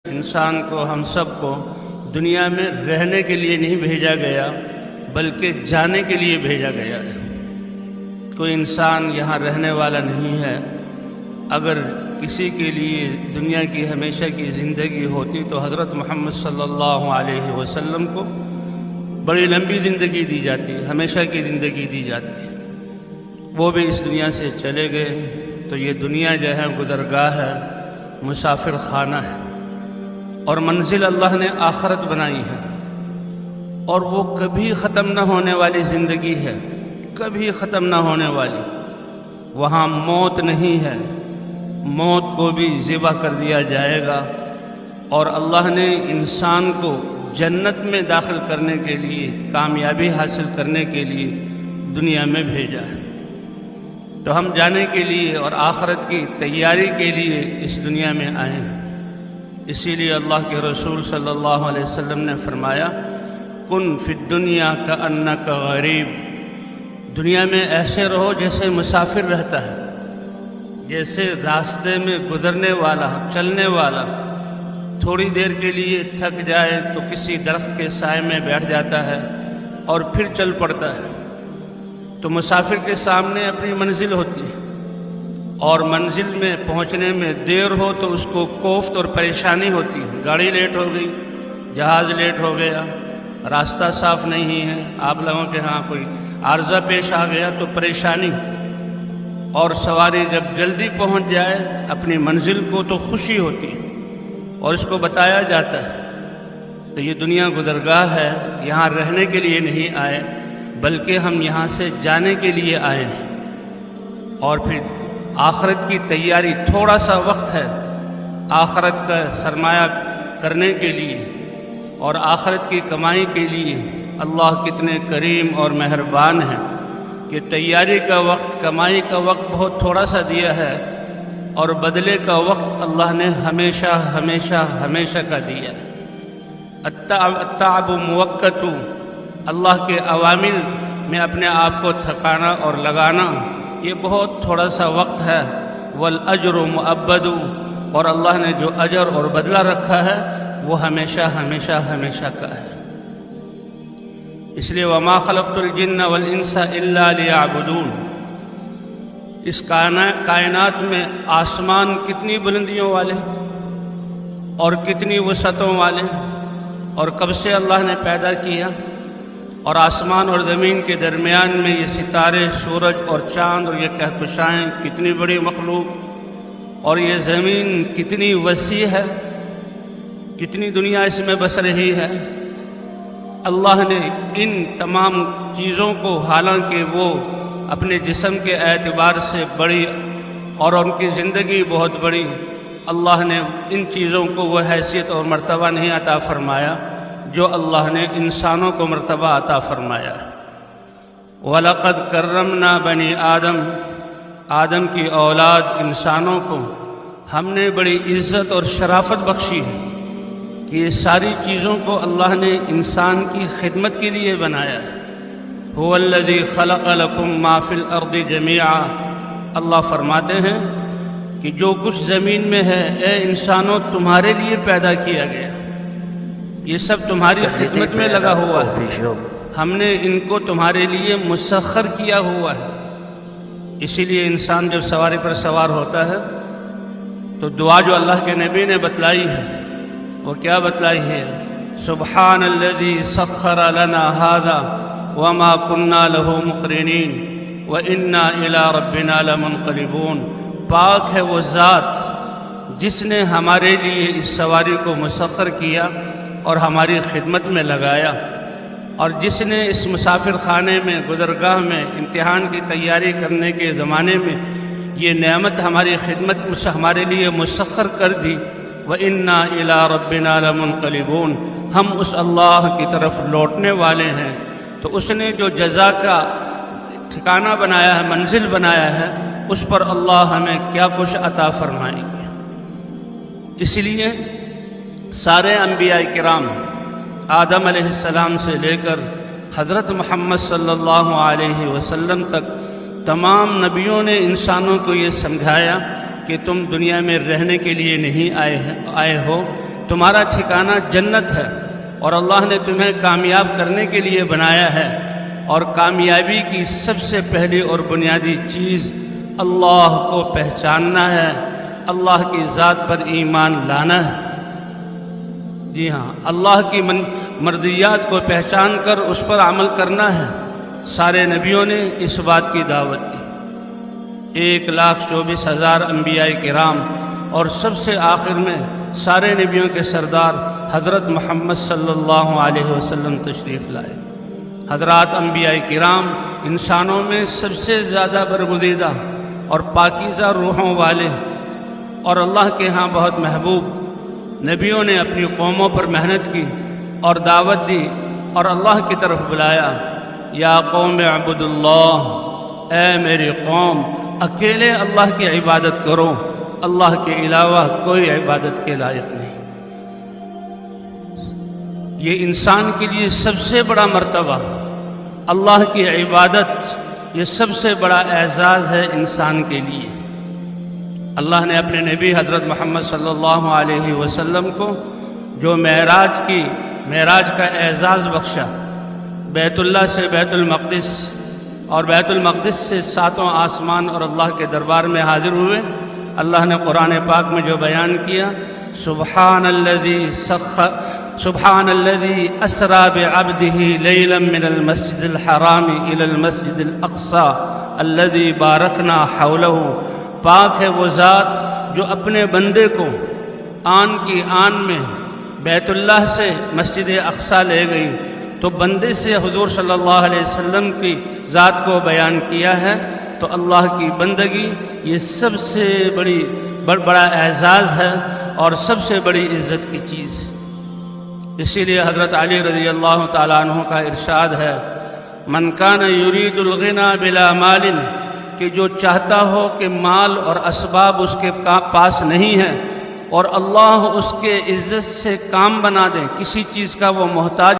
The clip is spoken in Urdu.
انسان کو، ہم سب کو دنیا میں رہنے کے لیے نہیں بھیجا گیا بلکہ جانے کے لیے بھیجا گیا ہے۔ کوئی انسان یہاں رہنے والا نہیں ہے۔ اگر کسی کے لیے دنیا کی ہمیشہ کی زندگی ہوتی تو حضرت محمد صلی اللہ علیہ وسلم کو بڑی لمبی زندگی دی جاتی، ہمیشہ کی زندگی دی جاتی۔ وہ بھی اس دنیا سے چلے گئے تو یہ دنیا جو ہے گزرگاہ ہے، مسافر خانہ ہے، اور منزل اللہ نے آخرت بنائی ہے، اور وہ کبھی ختم نہ ہونے والی زندگی ہے، کبھی ختم نہ ہونے والی۔ وہاں موت نہیں ہے، موت کو بھی ذبح کر دیا جائے گا، اور اللہ نے انسان کو جنت میں داخل کرنے کے لیے، کامیابی حاصل کرنے کے لیے دنیا میں بھیجا ہے۔ تو ہم جانے کے لیے اور آخرت کی تیاری کے لیے اس دنیا میں آئے ہیں۔ اسی لیے اللہ کے رسول صلی اللہ علیہ وسلم نے فرمایا، کن فی الدنیا کأنک غریب، دنیا میں ایسے رہو جیسے مسافر رہتا ہے، جیسے راستے میں گزرنے والا، چلنے والا تھوڑی دیر کے لیے تھک جائے تو کسی درخت کے سائے میں بیٹھ جاتا ہے اور پھر چل پڑتا ہے۔ تو مسافر کے سامنے اپنی منزل ہوتی ہے، اور منزل میں پہنچنے میں دیر ہو تو اس کو کوفت اور پریشانی ہوتی ہے۔ گاڑی لیٹ ہو گئی، جہاز لیٹ ہو گیا، راستہ صاف نہیں ہے، آپ لوگوں کے ہاں کوئی عارضہ پیش آ گیا تو پریشانی، اور سواری جب جلدی پہنچ جائے اپنی منزل کو تو خوشی ہوتی ہے، اور اس کو بتایا جاتا ہے۔ تو یہ دنیا گزرگاہ ہے، یہاں رہنے کے لیے نہیں آئے بلکہ ہم یہاں سے جانے کے لیے آئے ہیں۔ اور پھر آخرت کی تیاری، تھوڑا سا وقت ہے آخرت کا سرمایہ کرنے کے لیے اور آخرت کی کمائی کے لیے۔ اللہ کتنے کریم اور مہربان ہیں کہ تیاری کا وقت، کمائی کا وقت بہت تھوڑا سا دیا ہے، اور بدلے کا وقت اللہ نے ہمیشہ ہمیشہ ہمیشہ کا دیا ہے۔ التعب موقت، اللہ کے اوامر میں اپنے آپ کو تھکانا اور لگانا یہ بہت تھوڑا سا وقت ہے۔ والاجر مؤبد، اور اللہ نے جو اجر اور بدلہ رکھا ہے وہ ہمیشہ ہمیشہ ہمیشہ کا ہے۔ اس لیے وما خلقت الجن والانس الا لیعبدون، اس کائنات میں آسمان کتنی بلندیوں والے اور کتنی وسعتوں والے، اور کب سے اللہ نے پیدا کیا، اور آسمان اور زمین کے درمیان میں یہ ستارے، سورج اور چاند اور یہ کہکشائیں کتنی بڑی مخلوق، اور یہ زمین کتنی وسیع ہے، کتنی دنیا اس میں بس رہی ہے۔ اللہ نے ان تمام چیزوں کو، حالانکہ وہ اپنے جسم کے اعتبار سے بڑی اور ان کی زندگی بہت بڑی، اللہ نے ان چیزوں کو وہ حیثیت اور مرتبہ نہیں عطا فرمایا جو اللہ نے انسانوں کو مرتبہ عطا فرمایا ہے۔ وَلَقَدْ كَرَّمْنَا بَنِي آدم کی اولاد انسانوں کو ہم نے بڑی عزت اور شرافت بخشی ہے کہ یہ ساری چیزوں کو اللہ نے انسان کی خدمت کے لیے بنایا ہے۔ هُوَ الَّذِي خَلَقَ لَكُم مَّا فِي الْأَرْضِ جَمِيعًا، اللہ فرماتے ہیں کہ جو کچھ زمین میں ہے اے انسانوں تمہارے لیے پیدا کیا گیا، یہ سب تمہاری خدمت میں لگا ہوا ہے، ہم نے ان کو تمہارے لیے مسخر کیا ہوا ہے۔ اسی لیے انسان جب سواری پر سوار ہوتا ہے تو دعا جو اللہ کے نبی نے بتلائی ہے وہ کیا بتلائی ہے؟ سبحان الذی سخر لنا ھذا وما كنا له مقرنین وانا الى ربنا لمنقلبون، پاک ہے وہ ذات جس نے ہمارے لیے اس سواری کو مسخر کیا اور ہماری خدمت میں لگایا، اور جس نے اس مسافر خانے میں، گزرگاہ میں، امتحان کی تیاری کرنے کے زمانے میں یہ نعمت ہماری خدمت ہمارے لیے مسخر کر دی۔ وَإِنَّا إِلَىٰ رَبِّنَا لَمُنْقَلِبُونَ، ہم اس اللہ کی طرف لوٹنے والے ہیں۔ تو اس نے جو جزا کا ٹھکانہ بنایا ہے، منزل بنایا ہے، اس پر اللہ ہمیں کیا کچھ عطا فرمائیں گے۔ اس لیے سارے انبیاء کرام، آدم علیہ السلام سے لے کر حضرت محمد صلی اللہ علیہ وسلم تک، تمام نبیوں نے انسانوں کو یہ سمجھایا کہ تم دنیا میں رہنے کے لیے نہیں آئے ہو تمہارا ٹھکانہ جنت ہے اور اللہ نے تمہیں کامیاب کرنے کے لیے بنایا ہے، اور کامیابی کی سب سے پہلی اور بنیادی چیز اللہ کو پہچاننا ہے، اللہ کی ذات پر ایمان لانا ہے۔ جی ہاں، اللہ کی مرضیات کو پہچان کر اس پر عمل کرنا ہے۔ سارے نبیوں نے اس بات کی دعوت دی، 1,24,000 انبیاء کرام، اور سب سے آخر میں سارے نبیوں کے سردار حضرت محمد صلی اللہ علیہ وسلم تشریف لائے۔ حضرات انبیاء کرام انسانوں میں سب سے زیادہ برگزیدہ اور پاکیزہ روحوں والے اور اللہ کے ہاں بہت محبوب نبیوں نے اپنی قوموں پر محنت کی اور دعوت دی اور اللہ کی طرف بلایا، یا قوم اعبدوا اللہ، اے میری قوم اکیلے اللہ کی عبادت کرو، اللہ کے علاوہ کوئی عبادت کے لائق نہیں۔ یہ انسان کے لیے سب سے بڑا مرتبہ اللہ کی عبادت، یہ سب سے بڑا اعزاز ہے انسان کے لیے۔ اللہ نے اپنے نبی حضرت محمد صلی اللہ علیہ وسلم کو جو معراج کا اعزاز بخشا، بیت اللہ سے بیت المقدس اور بیت المقدس سے 7 آسمان اور اللہ کے دربار میں حاضر ہوئے، اللہ نے قرآن پاک میں جو بیان کیا، سبحان الذي اسرى بعبده ليلا من المسجد الحرام الى المسجد الاقصى الذي باركنا حوله، پاک ہے وہ ذات جو اپنے بندے کو آن کی آن میں بیت اللہ سے مسجد اقصیٰ لے گئی، تو بندے سے حضور صلی اللہ علیہ وسلم کی ذات کو بیان کیا ہے۔ تو اللہ کی بندگی یہ سب سے بڑا اعزاز ہے اور سب سے بڑی عزت کی چیز ہے۔ اسی لیے حضرت علی رضی اللہ تعالیٰ عنہ کا ارشاد ہے، من کان یرید الغنی بلا مال، کہ جو چاہتا ہو کہ مال اور اسباب اس کے پاس نہیں ہے اور اللہ اس کے عزت سے کام بنا دے، کسی چیز کا وہ محتاج